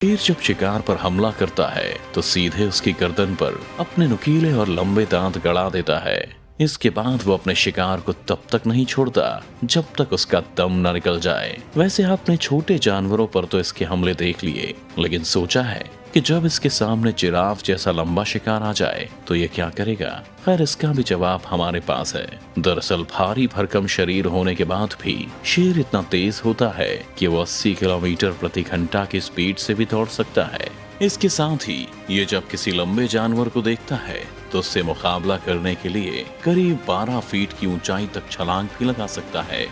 शेर जब शिकार पर हमला करता है तो सीधे उसकी गर्दन पर अपने नुकीले और लंबे दांत गड़ा देता है। इसके बाद वो अपने शिकार को तब तक नहीं छोड़ता जब तक उसका दम न निकल जाए। वैसे आपने छोटे जानवरों पर तो इसके हमले देख लिए, लेकिन सोचा है कि जब इसके सामने जिराफ जैसा लंबा शिकार आ जाए तो ये क्या करेगा? खैर, इसका भी जवाब हमारे पास है। दरअसल भारी भरकम शरीर होने के बाद भी शेर इतना तेज होता है कि वो 80 किलोमीटर प्रति घंटा की स्पीड से भी दौड़ सकता है। इसके साथ ही ये जब किसी लंबे जानवर को देखता है तो उससे मुकाबला करने के लिए करीब 12 फीट की ऊंचाई तक छलांग भी लगा सकता है।